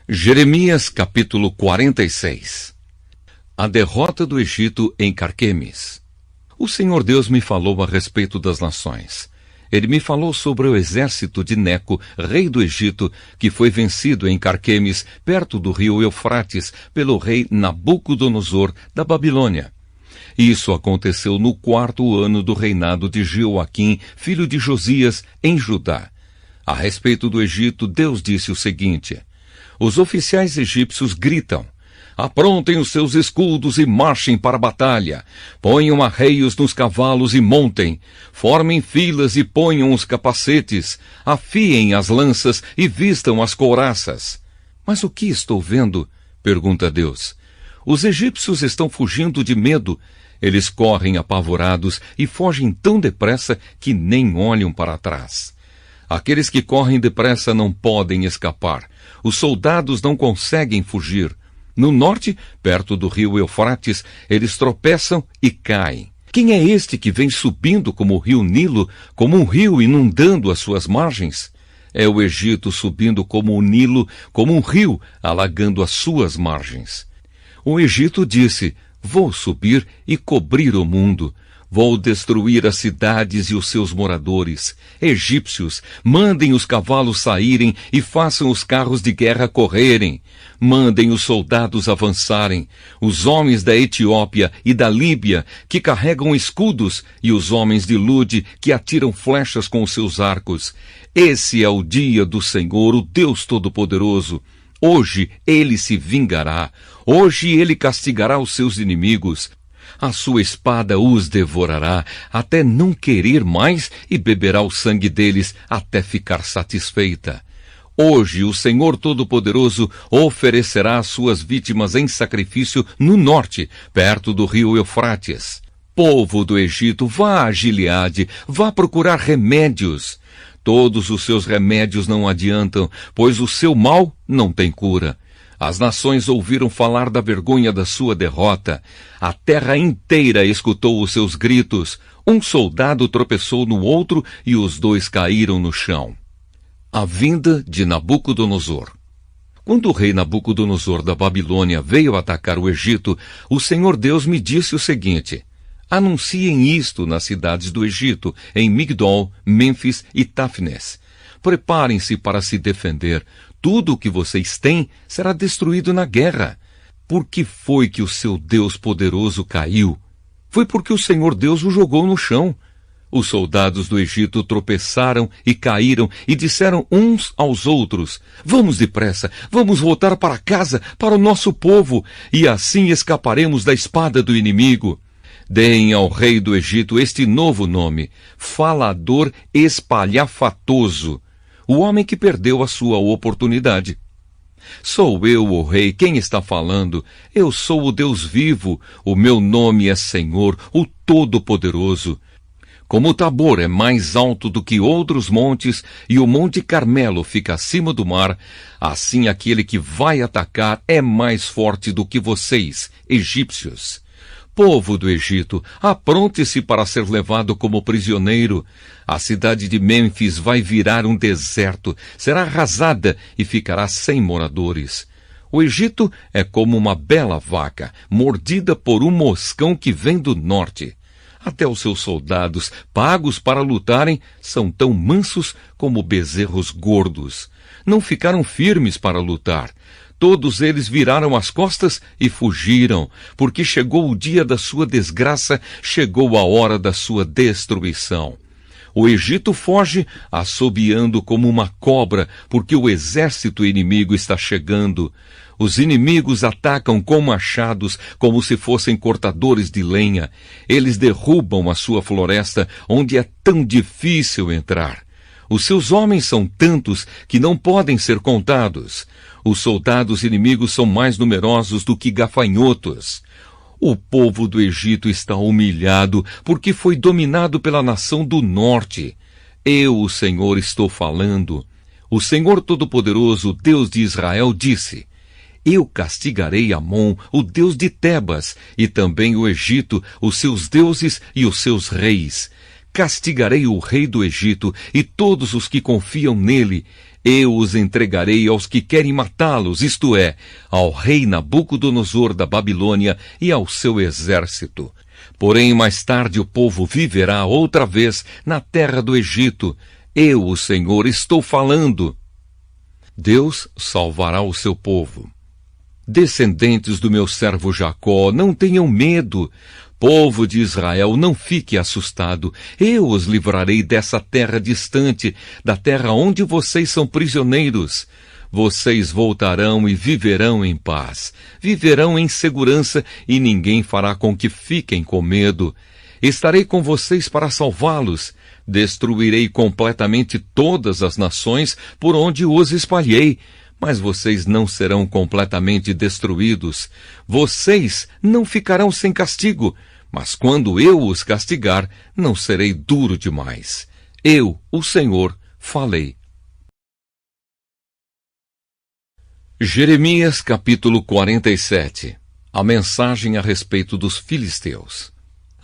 Jeremias capítulo 46. A derrota do Egito em Carquemis. O Senhor Deus me falou a respeito das nações. Ele me falou sobre o exército de Neco, rei do Egito, que foi vencido em Carquemis, perto do rio Eufrates, pelo rei Nabucodonosor da Babilônia. Isso aconteceu no 4º ano do reinado de Joaquim, filho de Josias, em Judá. A respeito do Egito, Deus disse o seguinte: os oficiais egípcios gritam: aprontem os seus escudos e marchem para a batalha. Ponham arreios nos cavalos e montem. Formem filas e ponham os capacetes. Afiem as lanças e vistam as couraças. Mas o que estou vendo? Pergunta Deus. Os egípcios estão fugindo de medo. Eles correm apavorados e fogem tão depressa que nem olham para trás. Aqueles que correm depressa não podem escapar. Os soldados não conseguem fugir. No norte, perto do rio Eufrates, eles tropeçam e caem. Quem é este que vem subindo como o rio Nilo, como um rio inundando as suas margens? É o Egito subindo como o Nilo, como um rio alagando as suas margens. O Egito disse: vou subir e cobrir o mundo. Vou destruir as cidades e os seus moradores. Egípcios, mandem os cavalos saírem e façam os carros de guerra correrem. Mandem os soldados avançarem. Os homens da Etiópia e da Líbia, que carregam escudos, e os homens de Lude, que atiram flechas com os seus arcos. Esse é o dia do Senhor, o Deus Todo-Poderoso. Hoje ele se vingará. Hoje ele castigará os seus inimigos. A sua espada os devorará, até não querer mais, e beberá o sangue deles até ficar satisfeita. Hoje o Senhor Todo-Poderoso oferecerá as suas vítimas em sacrifício no norte, perto do rio Eufrates. Povo do Egito, vá a Gileade, vá procurar remédios. Todos os seus remédios não adiantam, pois o seu mal não tem cura. As nações ouviram falar da vergonha da sua derrota. A terra inteira escutou os seus gritos. Um soldado tropeçou no outro e os dois caíram no chão. A vinda de Nabucodonosor. Quando o rei Nabucodonosor da Babilônia veio atacar o Egito, o Senhor Deus me disse o seguinte: anunciem isto nas cidades do Egito, em Migdol, Mênfis e Táfnis. Preparem-se para se defender. Tudo o que vocês têm será destruído na guerra. Por que foi que o seu Deus poderoso caiu? Foi porque o Senhor Deus o jogou no chão. Os soldados do Egito tropeçaram e caíram e disseram uns aos outros: vamos depressa, vamos voltar para casa, para o nosso povo, e assim escaparemos da espada do inimigo. Deem ao rei do Egito este novo nome: falador espalhafatoso. O homem que perdeu a sua oportunidade. Sou eu, o rei, quem está falando. Eu sou o Deus vivo. O meu nome é Senhor, o Todo-Poderoso. Como o Tabor é mais alto do que outros montes e o Monte Carmelo fica acima do mar, assim aquele que vai atacar é mais forte do que vocês, egípcios. Povo do Egito, apronte-se para ser levado como prisioneiro. A cidade de Mênfis vai virar um deserto, será arrasada e ficará sem moradores. O Egito é como uma bela vaca, mordida por um moscão que vem do norte. Até os seus soldados, pagos para lutarem, são tão mansos como bezerros gordos. Não ficaram firmes para lutar. Todos eles viraram as costas e fugiram, porque chegou o dia da sua desgraça, chegou a hora da sua destruição. O Egito foge, assobiando como uma cobra, porque o exército inimigo está chegando. Os inimigos atacam com machados, como se fossem cortadores de lenha. Eles derrubam a sua floresta, onde é tão difícil entrar. Os seus homens são tantos que não podem ser contados. Os soldados inimigos são mais numerosos do que gafanhotos. O povo do Egito está humilhado porque foi dominado pela nação do norte. Eu, o Senhor, estou falando. O Senhor Todo-Poderoso, Deus de Israel, disse: eu castigarei Amon, o deus de Tebas, e também o Egito, os seus deuses e os seus reis. castigarei o rei do Egito e todos os que confiam nele. Eu os entregarei aos que querem matá-los, isto é, ao rei Nabucodonosor da Babilônia e ao seu exército. Porém, mais tarde o povo viverá outra vez na terra do Egito. Eu, o Senhor, estou falando. Deus salvará o seu povo. Descendentes do meu servo Jacó, não tenham medo. Povo de Israel, não fique assustado. Eu os livrarei dessa terra distante, da terra onde vocês são prisioneiros. Vocês voltarão e viverão em paz. Viverão em segurança e ninguém fará com que fiquem com medo. Estarei com vocês para salvá-los. Destruirei completamente todas as nações por onde os espalhei. Mas vocês não serão completamente destruídos. Vocês não ficarão sem castigo. Mas quando eu os castigar, não serei duro demais. Eu, o Senhor, falei. Jeremias capítulo 47. A mensagem a respeito dos filisteus.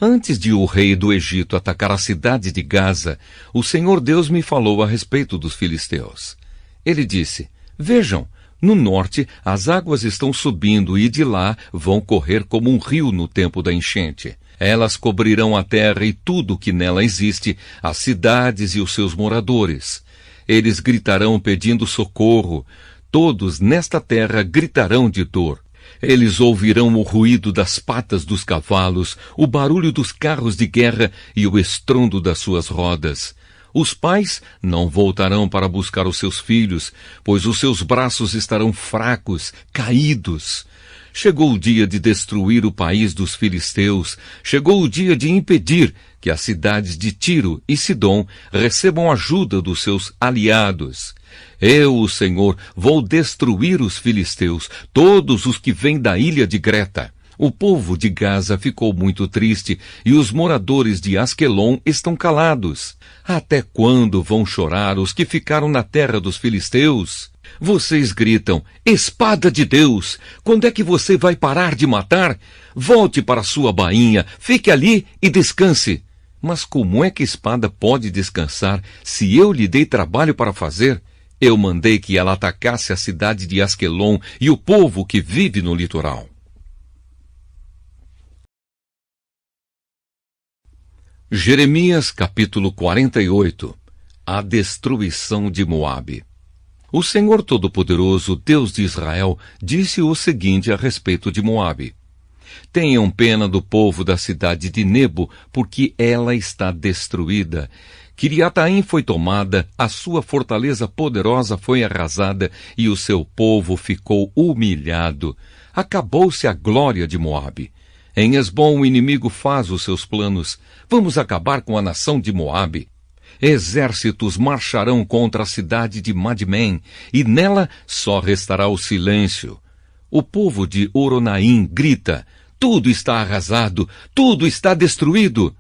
Antes de o rei do Egito atacar a cidade de Gaza, o Senhor Deus me falou a respeito dos filisteus. Ele disse: Vejam, no norte as águas estão subindo e de lá vão correr como um rio no tempo da enchente. Elas cobrirão a terra e tudo o que nela existe, as cidades e os seus moradores. Eles gritarão pedindo socorro. Todos nesta terra gritarão de dor. Eles ouvirão o ruído das patas dos cavalos, o barulho dos carros de guerra e o estrondo das suas rodas. Os pais não voltarão para buscar os seus filhos, pois os seus braços estarão fracos, caídos. Chegou o dia de destruir o país dos filisteus. Chegou o dia de impedir que as cidades de Tiro e Sidom recebam ajuda dos seus aliados. Eu, o Senhor, vou destruir os filisteus, todos os que vêm da ilha de Greta. O povo de Gaza ficou muito triste e os moradores de Asquelon estão calados. Até quando vão chorar os que ficaram na terra dos filisteus? Vocês gritam: espada de Deus! Quando é que você vai parar de matar? Volte para sua bainha, fique ali e descanse. Mas como é que a espada pode descansar se eu lhe dei trabalho para fazer? Eu mandei que ela atacasse a cidade de Asquelon e o povo que vive no litoral. Jeremias capítulo 48. A destruição de Moabe. O Senhor Todo-Poderoso, Deus de Israel, disse o seguinte a respeito de Moabe: Tenham pena do povo da cidade de Nebo, porque ela está destruída. Quiriataim foi tomada, a sua fortaleza poderosa foi arrasada e o seu povo ficou humilhado. Acabou-se a glória de Moabe. Em Hesbom o inimigo faz os seus planos. Vamos acabar com a nação de Moabe. Exércitos marcharão contra a cidade de Madmen, e nela só restará o silêncio. O povo de Oronaim grita: tudo está arrasado, tudo está destruído.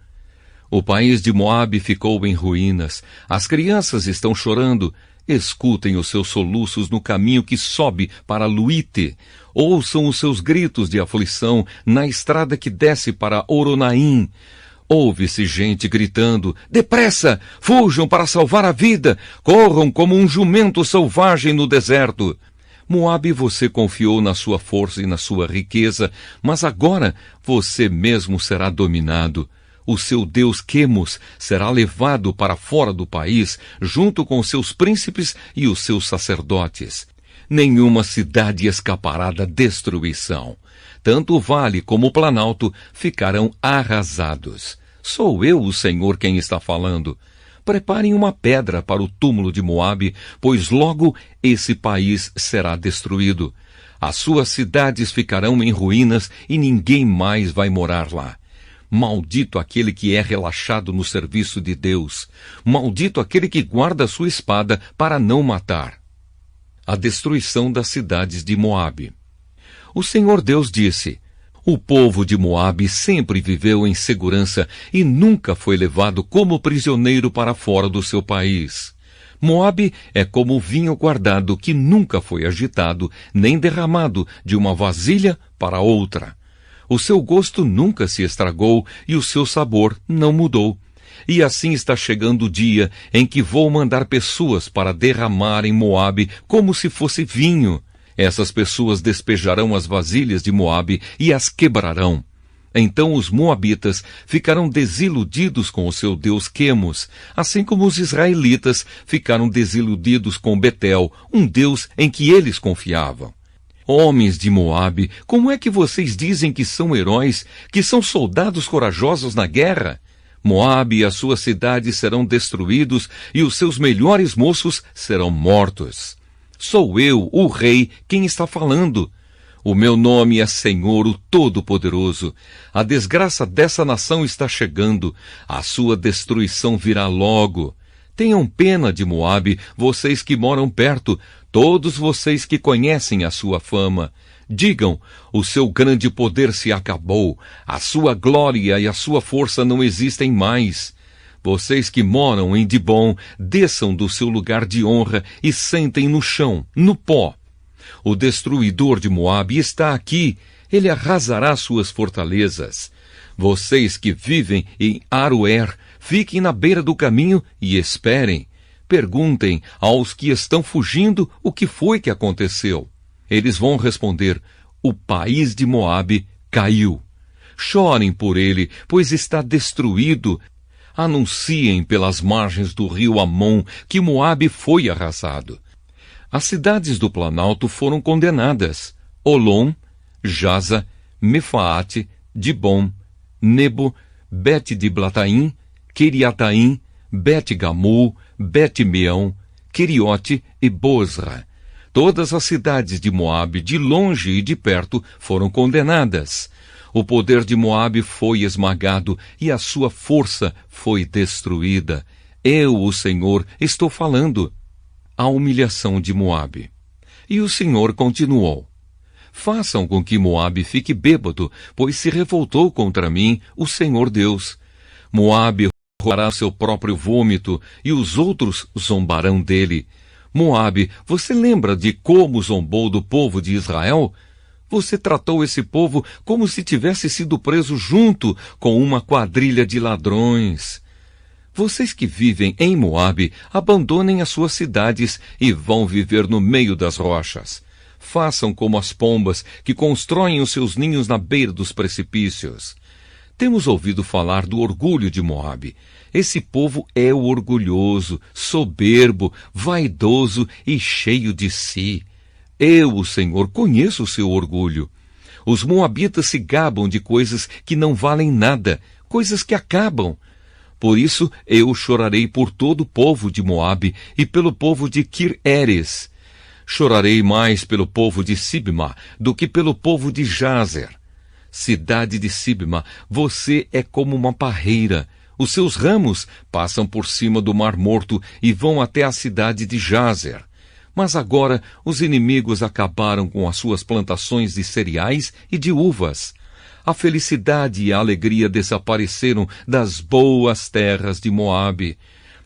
O país de Moabe ficou em ruínas. As crianças estão chorando. Escutem os seus soluços no caminho que sobe para Luíte. Ouçam os seus gritos de aflição na estrada que desce para Oronaim. Ouve-se gente gritando: depressa! Fujam para salvar a vida! Corram como um jumento selvagem no deserto! Moabe, você confiou na sua força e na sua riqueza, mas agora você mesmo será dominado. O seu deus Quemos será levado para fora do país, junto com seus príncipes e os seus sacerdotes. Nenhuma cidade escapará da destruição. Tanto o vale como o planalto ficarão arrasados. Sou eu, o Senhor, quem está falando. Preparem uma pedra para o túmulo de Moabe, pois logo esse país será destruído. As suas cidades ficarão em ruínas e ninguém mais vai morar lá. Maldito aquele que é relaxado no serviço de Deus. Maldito aquele que guarda sua espada para não matar. A destruição das cidades de Moabe. O Senhor Deus disse: o povo de Moabe sempre viveu em segurança e nunca foi levado como prisioneiro para fora do seu país. Moabe é como vinho guardado que nunca foi agitado nem derramado de uma vasilha para outra. O seu gosto nunca se estragou e o seu sabor não mudou. E assim está chegando o dia em que vou mandar pessoas para derramar em Moabe como se fosse vinho. Essas pessoas despejarão as vasilhas de Moabe e as quebrarão. Então os moabitas ficarão desiludidos com o seu deus Quemos, assim como os israelitas ficaram desiludidos com Betel, um deus em que eles confiavam. Homens de Moabe, como é que vocês dizem que são heróis, que são soldados corajosos na guerra? Moabe e as suas cidades serão destruídos e os seus melhores moços serão mortos. Sou eu, o rei, quem está falando. O meu nome é Senhor, o Todo-Poderoso. A desgraça dessa nação está chegando. A sua destruição virá logo. Tenham pena de Moabe, vocês que moram perto, todos vocês que conhecem a sua fama. Digam, o seu grande poder se acabou, a sua glória e a sua força não existem mais. Vocês que moram em Dibom, desçam do seu lugar de honra e sentem no chão, no pó. O destruidor de Moabe está aqui, ele arrasará suas fortalezas. Vocês que vivem em Aroer, fiquem na beira do caminho e esperem. Perguntem aos que estão fugindo o que foi que aconteceu. Eles vão responder, o país de Moabe caiu. Chorem por ele, pois está destruído. Anunciem pelas margens do rio Amon que Moabe foi arrasado. As cidades do Planalto foram condenadas: Olom, Jaza, Mefaate, Dibom, Nebo, Bet-Diblataim, Quiriataim, Bet-Gamul, Bet-Meão, Queriote e Bozra. Todas as cidades de Moabe, de longe e de perto, foram condenadas. O poder de Moabe foi esmagado e a sua força foi destruída. Eu, o Senhor, estou falando. A humilhação de Moabe. E o Senhor continuou: façam com que Moabe fique bêbado, pois se revoltou contra mim, o Senhor Deus. Moabe rolará seu próprio vômito, e os outros zombarão dele. Moabe, você lembra de como zombou do povo de Israel? Você tratou esse povo como se tivesse sido preso junto com uma quadrilha de ladrões. Vocês que vivem em Moabe, abandonem as suas cidades e vão viver no meio das rochas. Façam como as pombas que constroem os seus ninhos na beira dos precipícios. Temos ouvido falar do orgulho de Moabe. Esse povo é o orgulhoso, soberbo, vaidoso e cheio de si. Eu, o Senhor, conheço o seu orgulho. Os moabitas se gabam de coisas que não valem nada, coisas que acabam. Por isso eu chorarei por todo o povo de Moabe e pelo povo de Kir-Eres. Chorarei mais pelo povo de Sibma do que pelo povo de Jazer. Cidade de Sibma, você é como uma parreira. Os seus ramos passam por cima do Mar Morto e vão até a cidade de Jazer. Mas agora os inimigos acabaram com as suas plantações de cereais e de uvas. A felicidade e a alegria desapareceram das boas terras de Moabe.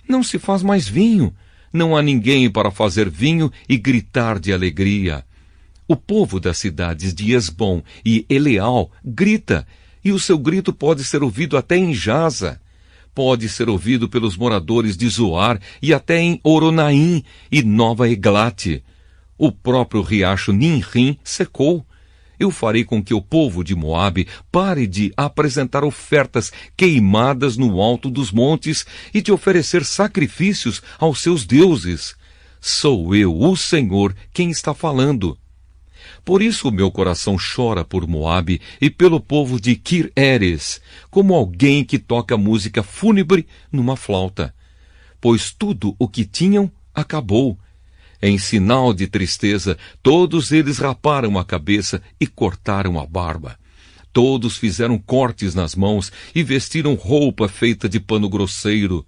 Não se faz mais vinho. Não há ninguém para fazer vinho e gritar de alegria. O povo das cidades de Esbom e Eleal grita, e o seu grito pode ser ouvido até em Jaza. Pode ser ouvido pelos moradores de Zoar e até em Oronaim e Nova Eglate. O próprio riacho Ninrim secou. Eu farei com que o povo de Moabe pare de apresentar ofertas queimadas no alto dos montes e de oferecer sacrifícios aos seus deuses. Sou eu, o Senhor, quem está falando. Por isso o meu coração chora por Moabe e pelo povo de Kir-Eres, como alguém que toca música fúnebre numa flauta. Pois tudo o que tinham acabou. Em sinal de tristeza, todos eles raparam a cabeça e cortaram a barba. Todos fizeram cortes nas mãos e vestiram roupa feita de pano grosseiro.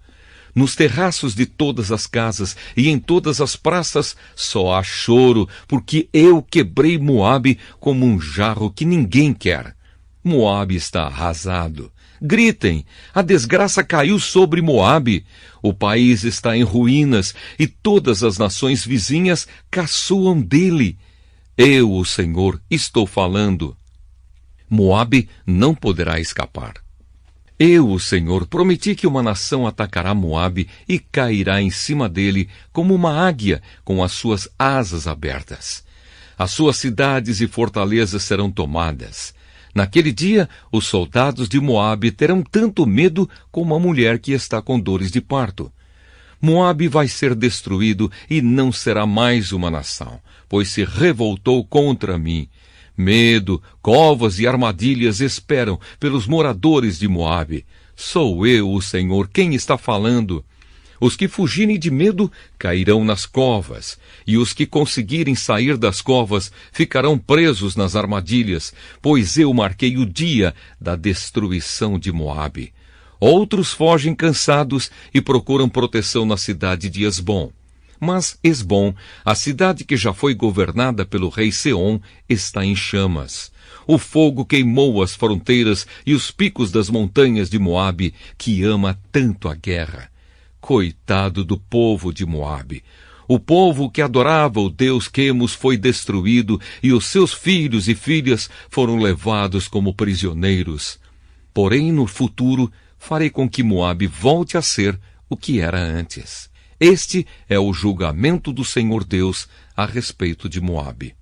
Nos terraços de todas as casas e em todas as praças só há choro, porque eu quebrei Moabe como um jarro que ninguém quer. Moabe está arrasado. Gritem! A desgraça caiu sobre Moabe. O país está em ruínas e todas as nações vizinhas caçoam dele. Eu, o Senhor, estou falando. Moabe não poderá escapar. Eu, o Senhor, prometi que uma nação atacará Moabe e cairá em cima dele como uma águia com as suas asas abertas. As suas cidades e fortalezas serão tomadas. Naquele dia, os soldados de Moabe terão tanto medo como a mulher que está com dores de parto. Moabe vai ser destruído e não será mais uma nação, pois se revoltou contra mim. Medo, covas e armadilhas esperam pelos moradores de Moabe. Sou eu, o Senhor, quem está falando. Os que fugirem de medo cairão nas covas, e os que conseguirem sair das covas ficarão presos nas armadilhas, pois eu marquei o dia da destruição de Moabe. Outros fogem cansados e procuram proteção na cidade de Esbom. Mas Esbom, a cidade que já foi governada pelo rei Seom, está em chamas. O fogo queimou as fronteiras e os picos das montanhas de Moabe, que ama tanto a guerra. Coitado do povo de Moabe! O povo que adorava o Deus Quemos foi destruído e os seus filhos e filhas foram levados como prisioneiros. Porém, no futuro, farei com que Moabe volte a ser o que era antes. Este é o julgamento do Senhor Deus a respeito de Moabe.